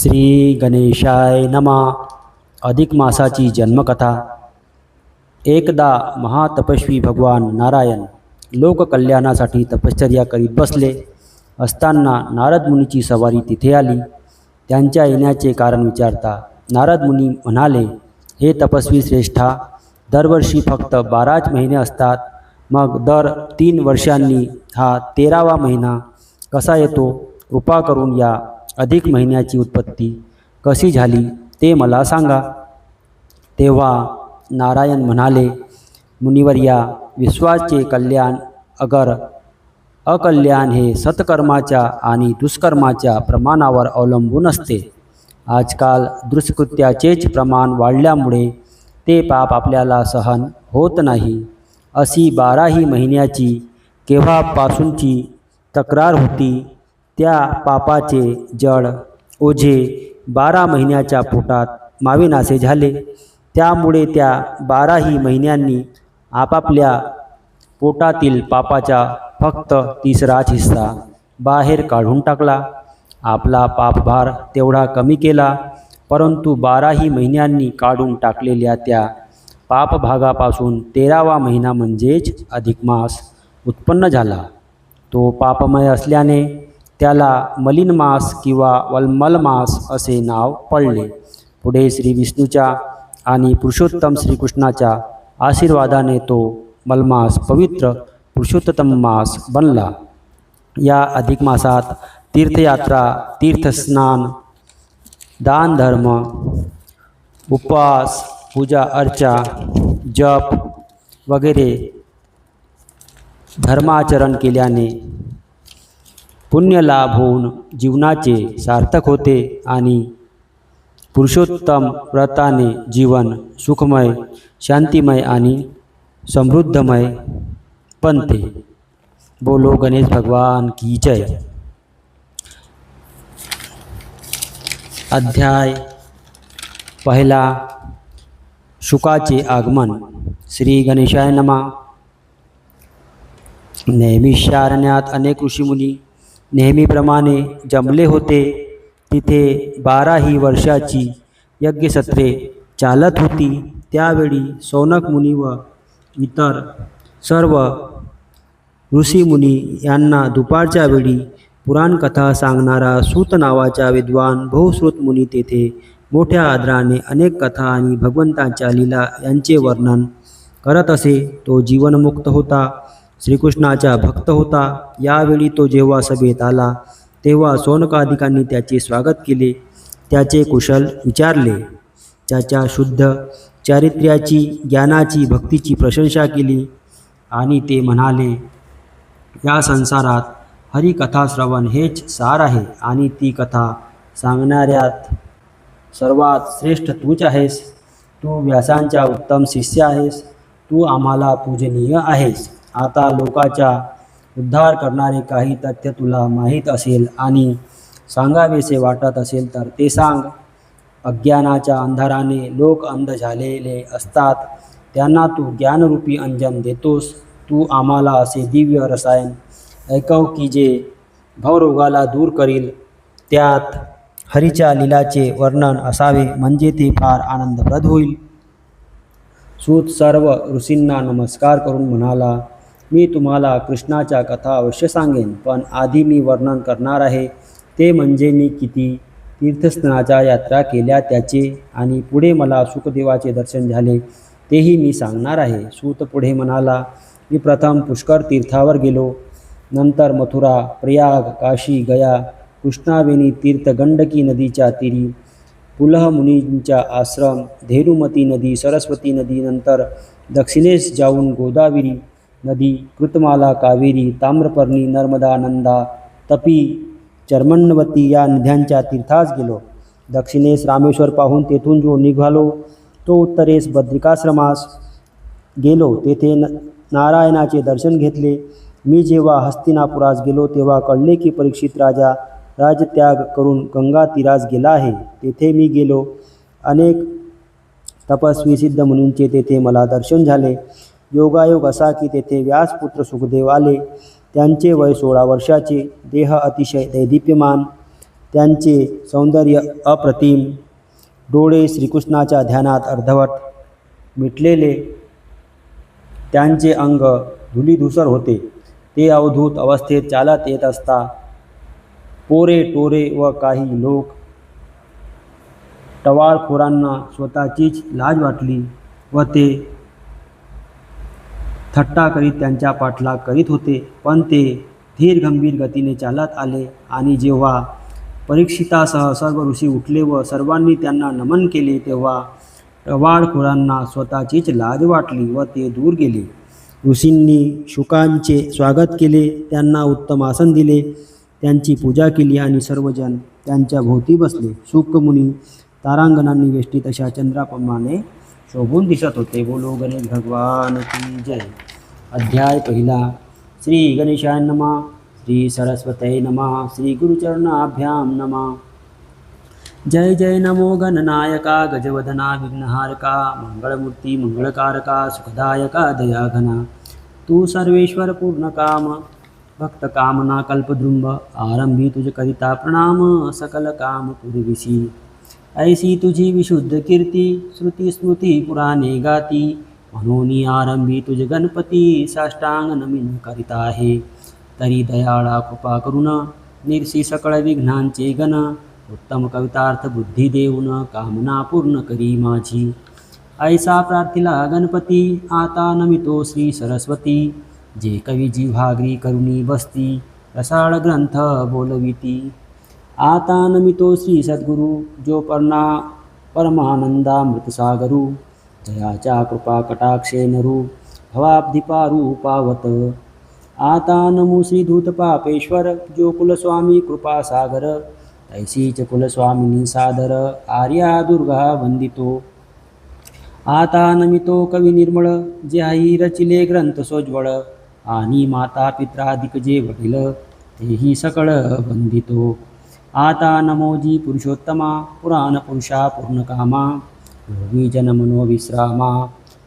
श्री गणेशाय नमः. अधिक मासाची जन्मकथा. एकदा महातपस्वी भगवान नारायण लोककल्याणासाठी तपश्चर्या करीत बसले असताना नारद मुनीची सवारी तिथे आली. त्यांच्या येण्याचे कारण विचारता नारद मुनी म्हणाले, हे तपस्वी श्रेष्ठा, दरवर्षी फक्त 12च महिने असतात, मग दर 3 वर्षांनी हा 13वा महिना कसा येतो? कृपा करून या अधिक महिन्याची उत्पत्ती कशी झाली ते मला सांगा. तेव्हा नारायण म्हणाले, मुनिवर्या, विश्वाचे कल्याण अगर अकल्याण हे सत्कर्माच्या आणि दुष्कर्माच्या प्रमाणावर अवलंबून असते. आजकाल दुष्कृत्याचेच प्रमाण वाढल्यामुळे ते पाप आपल्याला सहन होत नाही. अशी 12ही महिन्याची केव्हापासूनची तक्रार होती, त्या पापाचे जड ओझे 12 महिन्याच्या पोटात मावेनासे झाले. त्यामुळे त्या 12ही महिन्यांनी आपापल्या पोटातील पापाचा फक्त 3राच हिस्सा बाहेर काढून टाकला. आपला पापभार तेवढा कमी केला, परंतु 12ही महिन्यांनी काढून टाकलेल्या त्या पापभागापासून 13वा महिना म्हणजेच अधिक मास उत्पन्न झाला. तो पापमय असल्याने त्याला मलिन मास किंवा वल्मल मास असे नाव पडले. पुढे श्री विष्णूच्या आणि पुरुषोत्तम श्रीकृष्णाच्या आशीर्वादाने तो मलमास पवित्र पुरुषोत्तम मास बनला. या अधिक मासात तीर्थयात्रा, तीर्थस्नान, दान धर्म, उपवास, पूजा अर्चा, जप वगैरे धर्माचरण केल्याने पुण्यलाभ होऊन जीवनाचे सार्थक होते आणि पुरुषोत्तम व्रताने जीवन सुखमय, शांतिमय आणि समृद्धमय बनते. बोलो गणेश भगवान की जय. अध्याय पहिला. शुकाचे आगमन. श्री गणेशाय नमः. नेमिषारण्यात अनेक ऋषीमुनी नेहमीप्रमाणे जमले होते. तिथे 12ही वर्षाची यज्ञसत्रे चालत होती. त्यावेळी सौनक मुनी व इतर सर्व ऋषीमुनी यांना दुपारच्या वेळी पुराणकथा सांगणारा सूत नावाचा विद्वान बहुश्रुत मुनी तेथे मोठ्या आदराने अनेक कथा आणि भगवंतांच्या लीला यांचे वर्णन करत असे. तो जीवनमुक्त होता, श्रीकृष्णाचा भक्त होता. यावेळी तो जेव्हा सभेत आला तेव्हा सौनकादिकांनी त्याचे स्वागत केले, त्याचे कुशल विचारले, त्याच्या शुद्ध चारित्र्याची, ज्ञानाची, भक्तीची प्रशंसा केली आणि ते म्हणाले, या संसारात हरिकथाश्रवण हेच सार आहे आणि ती कथा सांगणाऱ्यात सर्वात श्रेष्ठ तूच आहेस. तू व्यासांचा उत्तम शिष्य आहेस. तू आम्हाला पूजनीय आहेस. आता लोकाचा उद्धार करणारे काही तथ्य तुला माहीत असेल आणि सांगावेसे वाटत असेल तर ते सांग. अज्ञानाच्या अंधाराने लोक अंध झालेले असतात, त्यांना तू ज्ञानरूपी अंजन देतोस. तू आम्हाला असे दिव्य रसायन ऐकव की जे भवरोगाला दूर करील. त्यात हरीच्या लीलाचे वर्णन असावे, म्हणजे ते फार आनंदप्रद होईल. सूत सर्व ऋषींना नमस्कार करून म्हणाला, मी तुम्हाला कृष्णाच्या कथा अवश्य सांगेन, पण आधी मी वर्णन करणार आहे ते म्हणजे मी किती तीर्थस्नानाच्या यात्रा केल्या त्याचे, आणि पुढे मला सुखदेवाचे दर्शन झाले तेही मी सांगणार आहे. सूत पुढे म्हणाला, मी प्रथम पुष्कर तीर्थावर गेलो, नंतर मथुरा, प्रयाग, काशी, गया, कृष्णावेणी तीर्थ, गंडकी नदीच्या तीरी, पुलह मुनींचा आश्रम, धेनुमती नदी, सरस्वती नदी, नंतर दक्षिणेस जाऊन गोदावरी नदी, कृतमाला, कावेरी, ताम्रपर्णी, नर्मदा, नंदा, तपी, चर्मण्वती या नद्यांच्या तीर्थास गेलो. दक्षिणेस रामेश्वर पाहून तेथून जो निघालो तो उत्तरेस बद्रिकाश्रमास गेलो. तेथे नारायणाचे दर्शन घेतले. मी जेव्हा हस्तिनापुरास गेलो तेव्हा कळले की परीक्षित राजा राजत्याग करून गंगा तीरास गेला आहे. तेथे मी गेलो. अनेक तपस्वी सिद्ध मुनींचे तेथे मला दर्शन झाले. योगायोग असा की तेथे व्यासपुत्र सुखदेव आले. त्यांचे वय 16 वर्षाचे, देह अतिशय दैदिप्यमान, त्यांचे सौंदर्य अप्रतिम, डोळे श्रीकृष्णाच्या ध्यानात अर्धवट मिटलेले, त्यांचे अंग धुलीधूसर होते. ते अवधूत अवस्थेत चालत येत असता पोरे टोरे व काही लोक टवाळखोरांना स्वतःचीच लाज वाटली व ते थट्टा करीत त्यांच्या पाठलाग करीत होते. पण ते धीर गंभीर गतीने चालत आले आणि जेव्हा परीक्षितासह सर्व ऋषी उठले व सर्वांनी त्यांना नमन केले तेव्हा टवाळखोरांना स्वतःचीच लाज वाटली व ते दूर गेले. ऋषींनी शुकांचे स्वागत केले, त्यांना उत्तम आसन दिले, त्यांची पूजा केली आणि सर्वजण त्यांच्या भोवती बसले. शुक मुनी तारांगणांनी वेष्टीत अशा चंद्राप्रमाणे शोभून दिसत होते. बोलो गणेश भगवान की जय. अध्याय पहिला. श्री गणेशाय नमः. श्री सरस्वतये नमः. श्री गुरुचरणाभ्यां नमः. जय जय नमो गणनायका गजवदना विघ्नहारका मंगलमूर्ती मंगलकारका सुखदायका दयाघना. तू सर्वेश्वर पूर्णकाम भक्तकामना कल्पद्रुंब आरंभी तुझ करिता प्रणाम सकल काम पुरविसी. ऐसी तुझी विशुद्ध कीर्ती श्रुती स्मृती पुराणे गाती. म्हणून आरंभी तुझ गणपती साष्टांग नमीन करिता आहे. तरी दयाळा कृपा करुण निर्सी सकळ विघ्नांचे गण. उत्तम कवितार्थ बुद्धी देऊन कामना पूर्ण करी माझी. ऐसा प्रार्थिला गणपती आता नमितो श्री सरस्वती. जे कवी जिव्हाग्री करुणी बसती रसाळ ग्रंथ बोलविती. आता नमितो श्री सद्गुरु जो परमानंदामृतसागरू. जयाच्या कृपा कटाक्षे नरू भवाब्धिपारू पावत. आता नमो श्री धूत पापेश्वर जो कुलस्वामी कृपासागर. तैसीच कुलस्वामिनी सादर आर्या दुर्गा वंदितो. आता नमितो कवी निर्मळ ज्याही रचिले ग्रंथ सोज्वळ. आणि माता पित्राधिक जे वडील तेही सकळ वंदितो. आता नमोजी पुरुषोत्तमा पुराण पुरुषा पूर्णकामा. योगी जनमनो विश्रामा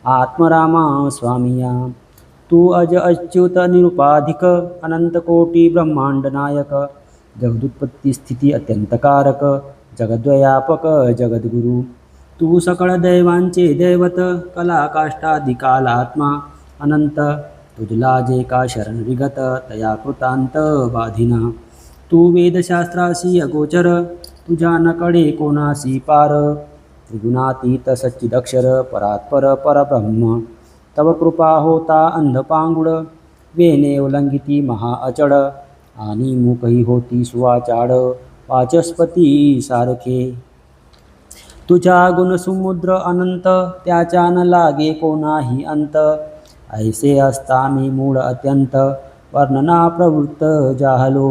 आत्मरामा स्वामिया. तू अज अच्युत निरुपाधिक अनंतकोटी ब्रह्मांड नायक. जगदुत्पत्ती स्थिती अत्यंतकारक जगद्व्यापक जगद्गुरु. तू सकळ दैवांचे दैवत कलाकाष्ठाधिकालात्मा अनंत. तुझला जे का शरण विगत तया कृतांत बाधिना. तू वेदशास्त्रासी अगोचर तुझ्या नकडे कोणासी पार. त्रिगुणातीत सच्चिदक्षर परात्पर परब्रह्म. तव कृपा होता अंधपांगुड वेणे उल्लंघिती महाअचड. आणि मुकही होती सुवाचाड वाचस्पती सारखे. तुझ्या गुणसमुद्र अनंत त्याच्या न लागे कोणाही अंत. ऐसे असता मी मूळ अत्यंत वर्णना प्रवृत्त जाहलो.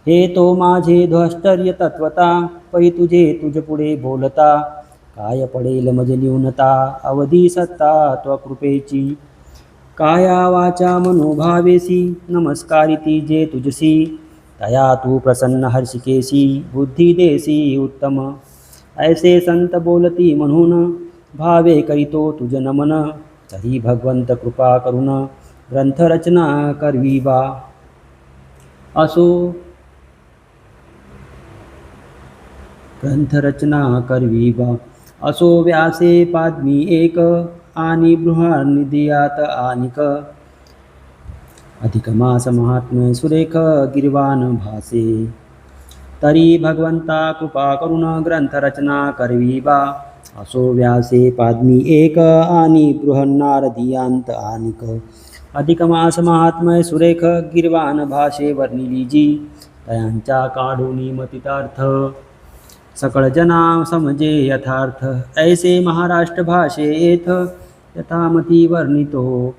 हे तो माझे ध्वष्टर्य तत्वता पै तुझे तुझ पुढे बोलता. काय पडेल मज न्यूनता अवधी सत्ता त्वकृपेची. काया वाचा मनोभावेसी नमस्कारिती जे तुझसी. तया तू प्रसन्न हर्षिकेसी बुद्धी देसी उत्तम. ऐसे संत बोलती म्हणून भावे करीतो तुझ नमन. तरी भगवंत कृपा करुण ग्रंथरचना करवी बा. असो ग्रंथरचना करवी बा. असो व्यासे पाद्मी एक आणि बृहन्निधियात आनिक. अधिक मास महात्म्य सुरेख गिरवान भासे. तरी भगवंता कृपा करुण ग्रंथरचना करवी बा. असो व्यासे पाद्मी एक आणि बृहन्नारदियांत आनिक. अधिक मास महात्म्य सुरेख गिरवान भाषे वर्णिली जी. तयांच्या काढूनी मतितार्थ सकळ जना समजे यथार्थ. ऐसे महाराष्ट्र भाषेत यथामती वर्णितो.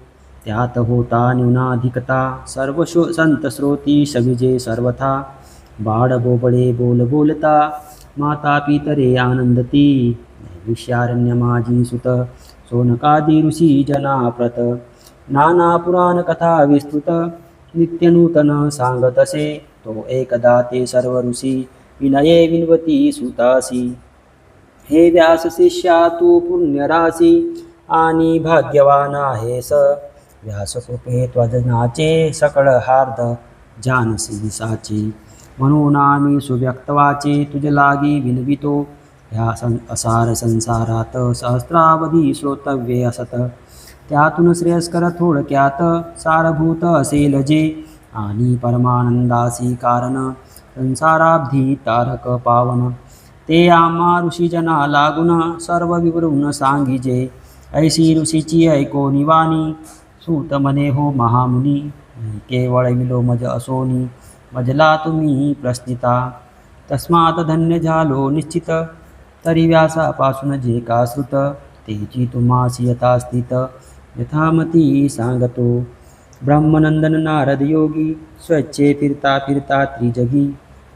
त्यात होता न्यूनाधिकता सर्व संत श्रोती सविजे सर्वथा. बाळ बोबडे बोल बोलता माता पितरे आनंदती. नैविष्यारण्य माझी सुत सोनकादी ऋषी जनाप्रत. नाना पुराण कथा विस्तृत नित्यनूतन सांगतसे. तो एकदा ते सर्व ऋषी विनये विनवती सुतासी. हे व्यास शिष्या तू पुण्यराशी आणि भाग्यवान आहेस. व्यासकृपे त्वजनाचे सकळ हार्द जानसी साची. म्हणून आम्ही सुव्यक्तवाचे तुझ लागी विनवितो. ह्या असार संसारात सहस्रावधी श्रोतव्ये असत. त्यातून श्रेयस्कर थोडक्यात सारभूत असेल जे, आणि परमानंदासी कारण संसाराब्धी तारक पावन. ते आम्हा ऋषीजना लागून सर्व विवरून सांगिजे. ऐशी ऋषीची ऐकोनी वाणी सूत म्हणे हो महामुनी. केवळ विलोमज असोनी मजला तुम्ही प्रश्निता. तस्मात धन्य झालो निश्चित तरी व्यासापासून जे का श्रुत. तेची तुम्हासी यथास्थित यथामती सांगतो. ब्रह्मनंदन नारद योगी स्वच्छे फिरता फिरता त्रिजगी.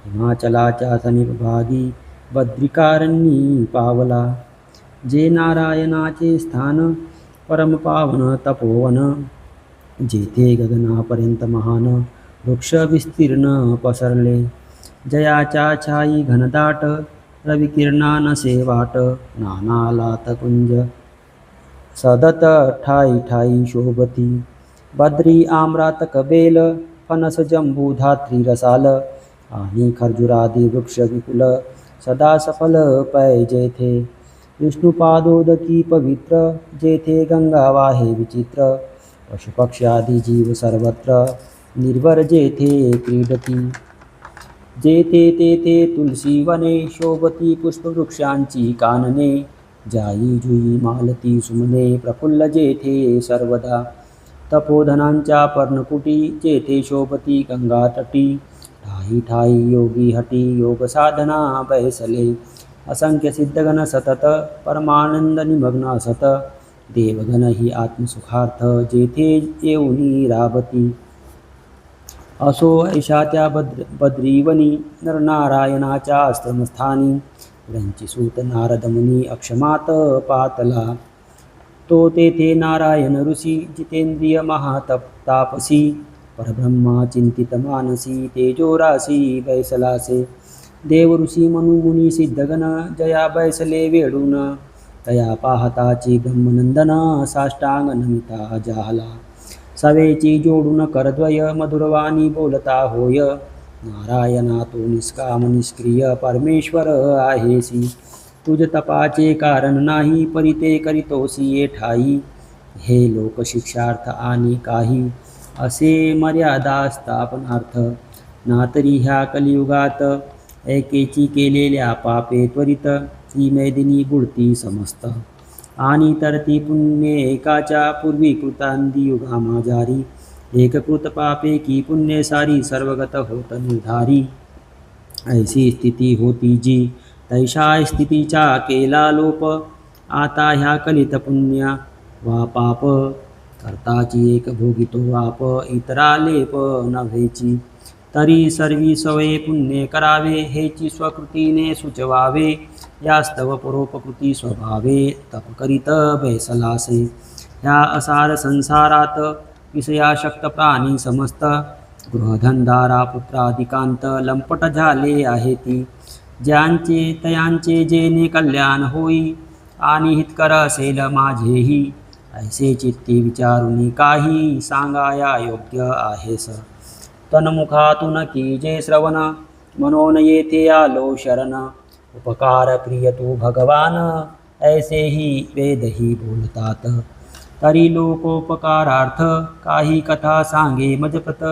हिमाचलाच्या समीपभागी बद्रिकारण्यी पावला. जे नारायणाचे स्थान परमपावन तपोवन. जेथे गगनापर्यंत महान वृक्ष विस्तीर्ण पसरले. जयाच्या छाई घनदाट रविकिरणा नसे वाट. नानालात कुंज सदत ठाई ठाई शोभती. बद्री आम्रात कबेल फणस जंबू धात्री रसाल. आणि खर्जुरादी वृक्ष विपुल सदा सफल पै जेथे. विष्णुपादोदकी पवित्र जेथे गंगा वाहे विचित्र. पशुपक्ष्यादी जीव सर्वत्र निर्भर जेथे क्रीडती. जेथे तेथे तुलसी वने शोभती पुष्पवृक्षांची कानने. जाई जुई मालती सुमने प्रफुल्ल जेथे सर्वदा. तपोधनांच्या पर्णकुटी जेथे शोभती गंगातटी. ठाई ठाई योगी हटी योग साधना बैसले. असंख्य सिद्धगण सतत परमानंद निमग्न असत. देवगण ही आत्मसुखार्थ जेथे येऊनी राबती. असो ऐशा त्या बद्रीवनी नरनारायणाच्या आश्रमस्थानी. पुढ्यांची सूत नारद मुनी अक्षमात पातला. तो तेथे नारायण ऋषी जितेंद्रिय महातापसी. परब्रह्मा चिंतित मानसी तेजोरासी बैसलासे. देव ऋषी मनुमुनी सिद्धगण जया बैसले वेळून. तया पाहताची ब्रह्मनंदन साष्टांग नमिता जाहला. सवेची जोडून करद्वय मधुरवाणी बोलता होय. नारायणा तो निष्काम निष्क्रिय परमेश्वर आहेसी. तुझ तपाचे कारण नाही परिते करीतोसी ये ठाई. हे लोक शिक्षार्थ आणि काही असे मर्यादा स्थापनार्थ. ना तरी ह्या कलियुगात एकेची केलेल्या पापे त्वरित. ही मैदिनी बुडती समस्त आणि तर ती पुण्ये एकाच्या पूर्वी कृतांदी युगामा जारी. एककृत पापे की पुण्ये सारी सर्वगत होत निर्धारी. ऐसी स्थिती होती जी तैशा स्थितीचा केला लोप. आता ह्या कलित पुण्या वा पाप करताची एक भोगितो आप. इतरा लेप नव्हेची तरी सर्वी सवये पुण्ये करावे. हेची स्वकृतीने सुचवावे यास्तव परोपकृती स्वभावे. तप करीत बैसलासे ह्या असार संसारात. विषयाशक्त प्राणी समस्त गृहधनदारा पुत्रादिकांत लंपट झाले आहे ती. ज्यांचे तयांचे जेणे कल्याण होई आणि हितकर असेल माझेही. ऐसे चित्ती विचारुनी काही सांगाया योग्य आहेस. तन्मुखातून की जे श्रवण म्हणून येथे आलो शरण. उपकार प्रिय तू भगवान ऐसेही वेदही बोलतात. तरी लोकोपकारार्थ काही कथा सांगे मजपत.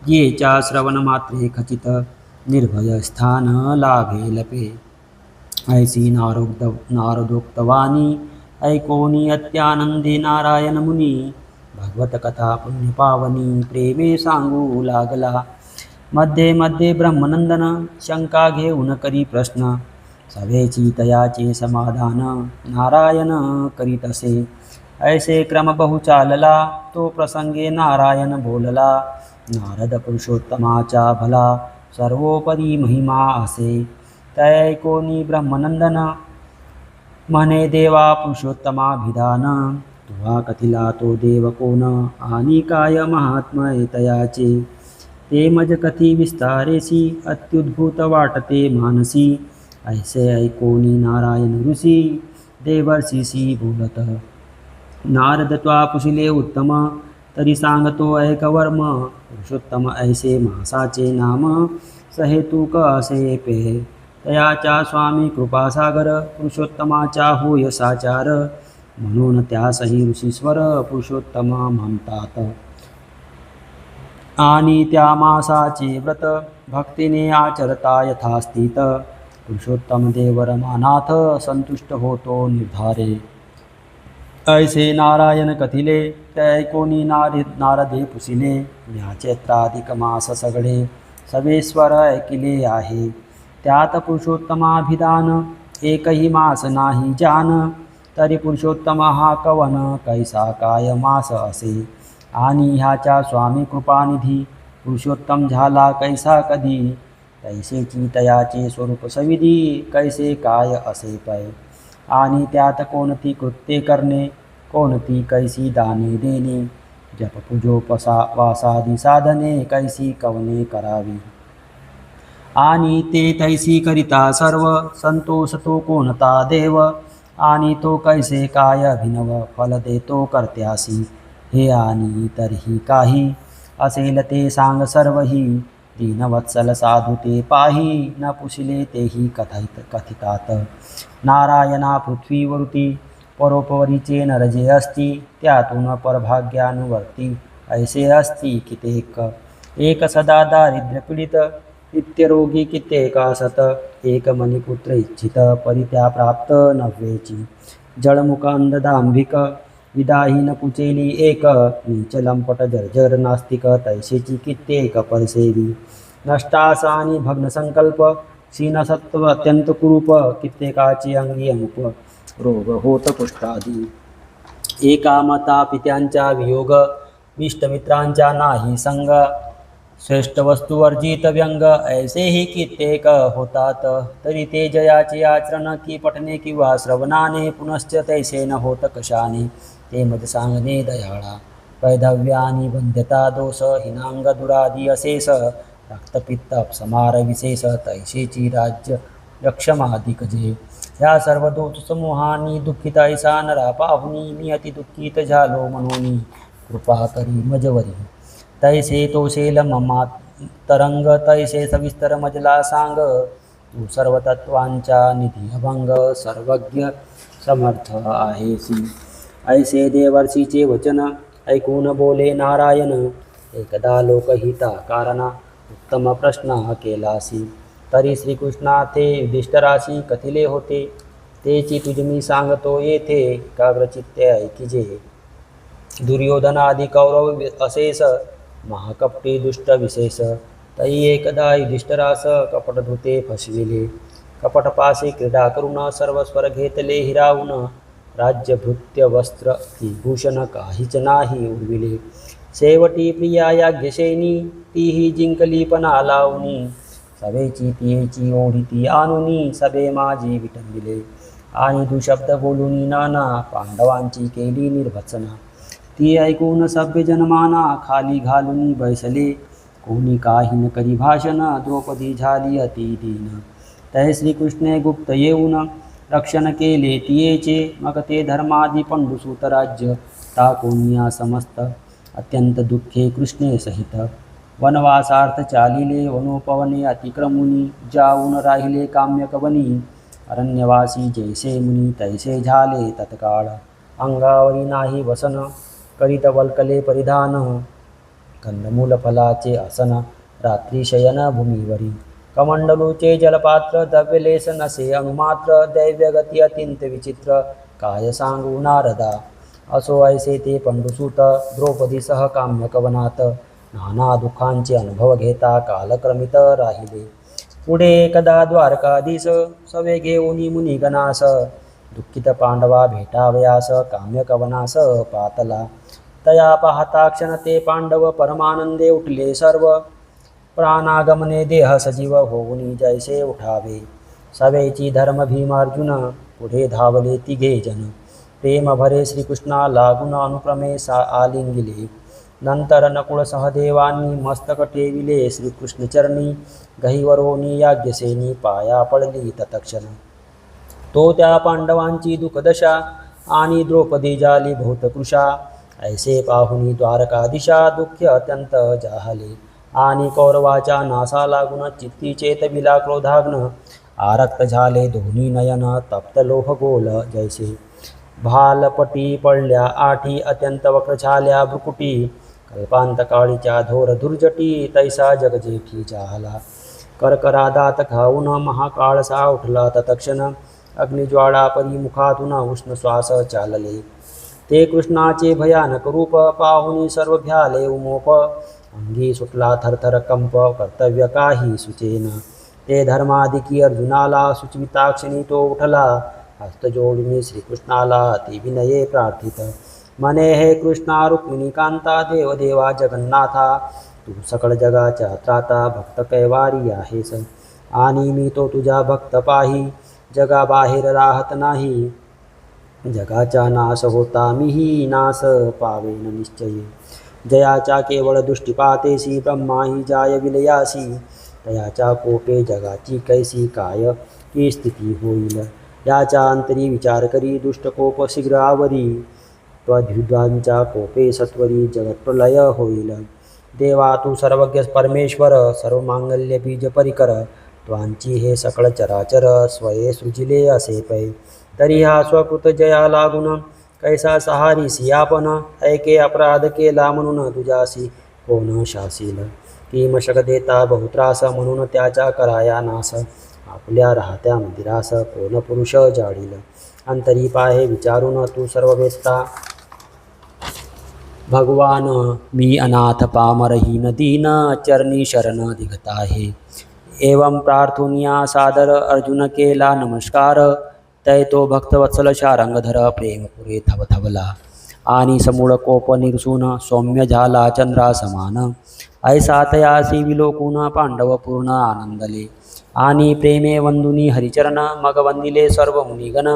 जेच्या श्रवण मात्रे खचित निर्भय स्थान लाभेल पे. ऐसी नारदोक्तवाणी ऐकोनी अत्यानंदे नारायण मुनी. भगवत कथा पुण्यपावनी प्रेमे सांगू लागला. मध्ये मध्ये ब्रह्मनंदन शंका घेऊन करी प्रश्न. सवेची तयाचे समाधान नारायण करीत असे. ऐसे क्रम बहु चालला तो प्रसंगे नारायण बोलला. नारद पुरुषोत्तमाचा भला सर्वोपरी महिमा असे. तैकोनी ब्रह्मनंदन म्हणे देवा पुरुषोत्तमाभिधान. तुवा कथिला तो देव कोण आणि काय महात्मय तयाचे. ते मज कथी विस्तारेसी अत्युद्भूत वाटते मानसी. ऐसे ऐकोनी नारायण ऋषी देवर्षीसी बोलत. नारद त्वा पुशिले उत्तम तरी सांगतो ऐकवर्म. पुरुषोत्तम ऐसे मासाचे नाम सहेतुक असे पे. तयाच्या स्वामी कृपासागर पुरुषोत्तमाच्या होय साचार. म्हणून त्यासही ऋषीश्वर पुरुषोत्तम म्हणतात. आणि त्या मासाचे व्रत भक्तीने आचरता यथास्थित. पुरुषोत्तम देव रमानाथ संतुष्ट होतो निर्धारे. ऐसे नारायण कथिले तैकोनी नारदे पुसिले. या चैत्राधिक मास सगळे सवेश्वर ऐकिले आहे. त्यात पुरुषोत्तमाभिधान एकही मास नाही जान. तरी पुरुषोत्तम हा कवन कैसा काय मास असे. आणि ह्याच्या स्वामी कृपानिधी पुरुषोत्तम झाला कैसा कधी. तैसेची तयाचे स्वरूप सविधी कैसे काय असे पै. आणि त्यात कोणती कृत्ये करणे कोणती कैसी दाने देणे. जप पूजोपसा वासादी साधने कैसी कवने करावी. आणि ते तैसी करिता सर्व संतोष तो कोणता देव. आणि तो कैसे काय अभिनव फल देतो कर्त्यासी. हे आणि तरीही काही असेल ते सांग सर्वही. दीनवत्सल साधू ते पाही न पुसिले तेही कथितात. नारायणा पृथ्वीवरती परोपरीचे नरजे असती. त्यातून परभाग्यानुवर्ती ऐसे असती कितेक. एक सदा दारिद्र्य पीडित नित्यरोगी कित्येका सत. एक मणिपुत्र इच्छित परित्या प्राप्त नव्हेची. जळमुख अंधदांभिक विदाहीन कुचेली एक. नीच लंपट जर्जर नास्तिक तैसेची कित्येक परसेवी. नष्टास आणि भग्न संकल्प क्षीणसत्व अत्यंत कुरूप. कित्येकाची अंगी अनुप रोग होत कुष्ठादी. एका माता पित्यांचा वियोग इष्टमित्रांचा नाही संग. श्रेष्ठ वस्तू वर्जित व्यंग ऐसेही कित्येक होतात. तरी ते जयाचे आचरण की पठणे किंवा श्रवणाने पुनश्च तैसे न होत कशाने. ते मज सांगणे दयाळा वैधव्यानी बंध्यता दोष. हिनांग दुरादी असेस रक्तपित्त अपसमार विशेष. तैसेची राज्य यक्षमाधिक जे. ह्या सर्व दोष समूहानी दुःखित ऐसा नरा पाहुनी. मी अति दुःखित झालो म्हणून कृपा करी मजवरी. तैसे तोषेल ममा तरंग तैसे सविस्तर मजला सांग. तू सर्व तत्वांच्या निधी अभंग सर्वज्ञ समर्थ आहेसी. ऐसे देवर्षीचे वचन ऐकून बोले नारायण. एकदा लोकहिता कारणा उत्तम प्रश्न केलासी. तरी श्रीकृष्णा ते युधिष्ठिरासी कथिले होते. तेची तुझ मी सांगतो येथे एकाग्रचित्ते ऐकिजे. दुर्योधनादि कौरव असेस महाकपटी दुष्ट विशेष. तै एकदा युधिष्ठिरास कपटधुते फसविले. कपटपासे क्रीडा करून सर्वस्वर घेतले हिरावून. राज्य भृत्य वस्त्र विभूषण काहीच नाही उरविले. शेवटी प्रिया याज्ञसेनी तीही जिंकली पणा लावणी. सभेची पियेची ओढी ती आणुनी सभे माझी विटंबिले. आणि दुशब्द बोलूनी नाना पांडवांची केली निर्भत्सना. ती ऐकून सभ्य जनमाना खाली घालून बैसले. कोणी काही न करी भाषण द्रौपदी झाली अति दीन. तै श्रीकृष्णे गुप्त येऊन रक्षण केले तियेचे. मग ते धर्मादी पंडुसूत राज्य टाकून समस्त अत्यंत दुःखे कृष्णे सहित. वनवासार्थ चालिले वनोपवने अतिक्रमुनी. जाऊन राहिले काम्यकवनी. अरण्यवासी जैसे मुनी तैसे झाले तत्काळ. अंगावरी नाही वसन करीत वल्कले परिधान. कंदमूल फलाचे आसन रात्री शयन भूमीवरी. कमंडलूचे जलपात्र द्रव्यलेस नसे अनुमात्र. दैव्यगती अत्यंत विचित्र काय सांगू नारदा. असो ऐसे ते पंडुसूत द्रौपदीसह काम्यकवनात. नाना दुःखांचे अनुभव घेता कालक्रमित राहिले. पुढे एकदा द्वारकाधीश सवे घेऊनी मुनिगणास. दुःखित पांडवा भेटावयास काम्यकवनास पातला. तया पाहता क्षण ते पांडव परमानंदे उठले सर्व. प्राणागमने देह सजीव होऊनी जैसे उठावे. सवेची धर्म भीमार्जुन पुढे धावले तिघे जन. प्रेम भरे श्रीकृष्णा लागून अनुक्रमे आलिंगिले. नंतर नकुळ सहदेवांनी मस्तक ठेविले श्रीकृष्ण चरणी. गहिवरोनी याज्ञसेनी पाया पडली तत्क्षण. तो त्या पांडवांची दुःखदशा आणि द्रौपदी झाली बहुत कृशा. ऐसे पाहुनी द्वारकादिशा दुःख अत्यंत जाहले. आणि कौरवाच्या नासा लागून चित्ती चेतविला क्रोधाग्न आरक्त झाले दोन्ही नयन तप्त लोह गोल जैसे भालपटी पडल्या आठी अत्यंत वक्र झाल्या भ्रुकुटी कल्पांतकाळीच्या धोर दुर्जटी तैसा जगजेठी झाला कर्करादात घाऊन महाकाळसा उठला तत्क्षण अग्निज्वाळा परिमुखातून उष्ण श्वास चालले ते कृष्णाचे भयानक रूप पाहुनी सर्व भ्याले उमोप अंगी सुटला थरथर कंप कर्तव्य काही सुचेना ते धर्माधिकी अर्जुनाला सुचविताक्षणी तो उठला हस्त जोडून श्रीकृष्णाला ते विनये प्रार्थित मने हे कृष्णा रुक्मिणी कांता देवदेवा जगन्नाथा तू सकळ जगाच्या त्राता भक्त कैवारी आहेस आणि मी तो तुझा भक्त पाही जगाबाहेर राहत नाही जगाचा नाश होता मीही नाश पावेन निश्चय जयाच्या केवळ दृष्टीपातेसी ब्रह्माही जाय विलयासी तयाच्या कोपे जगाची कैसी काय की स्थिती होईल याच्या अंतरी विचार करी दुष्टकोप शीघ्र आवरी त्वद्युद्धांच्या कोपे सत्वरी जगत्प्रलय होईल देवा तू सर्वज्ञ परमेश्वर सर्व मांगल्य बीज परिकर त्वांची हे सकळ चराचर स्वये सृजिले असे पै तरी हा स्वकृत जया लागून कैसा सहारी सियापन ऐके अपराध केला म्हणून तुझ्यासी कोण शासील की मशक देता बहुत्रास म्हणून त्याच्या कराया नास आपल्या राहत्या मंदिरास कोण पुरुष जाडील अंतरी पाहे विचारून तू सर्व वेत्ता भगवान मी अनाथ पामरहीन दीन चरणी शरण दिघत आहे एवं प्रार्थुनिया सादर अर्जुन केला नमस्कार तै तो भक्तवत्सल शारंगधर प्रेम पुरे थवथवला आणि समूळ कोप निरसून सौम्य झाला चंद्रा समान ऐसा तयासी विलोकून पांडव पूर्ण आनंदले आणि प्रेमे वंदुनी हरिचरण मग वंदिले सर्व मुनिगण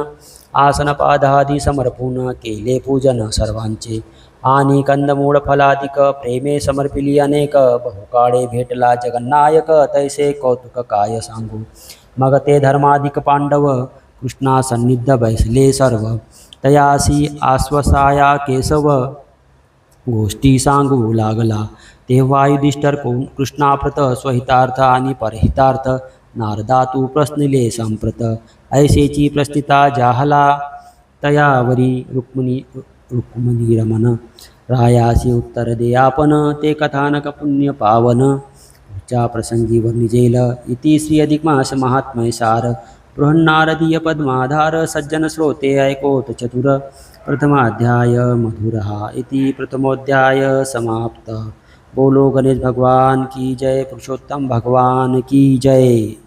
आसन पादादी समर्पून केले पूजन सर्वांचे आणि कंदमूळ फलाधिक प्रेमे समर्पिली अनेक बहुकाळे भेटला जगन्नायक तैसे कौतुक काय सांगू मग ते धर्माधिक पांडव कृष्णा सन्निध बैसले सर्व तयासी आश्वसाया केशव गोष्टी सांगू लागला तेव्हा युधिष्ठिर कृष्णाप्रत स्वहितार्थ आणि परहितार्थ नारदा तू प्रश्निले संप्रत ऐसेची प्रस्थिता जाहला तयावरी रुक्मिणी रमन रायासी उत्तर दे आपण ते कथानक पुण्य पावन च्या प्रसंगी वर्णिजेल इति श्री अधिक मास महात्म्य सार बृहन्नारदीय पद्माधार सज्जन श्रोते ऐकोत चतुर प्रथमाध्याय मधुरहा इति प्रथमोध्याय समाप्त बोलो गणेश भगवान की जय पुरुषोत्तम भगवान की जय।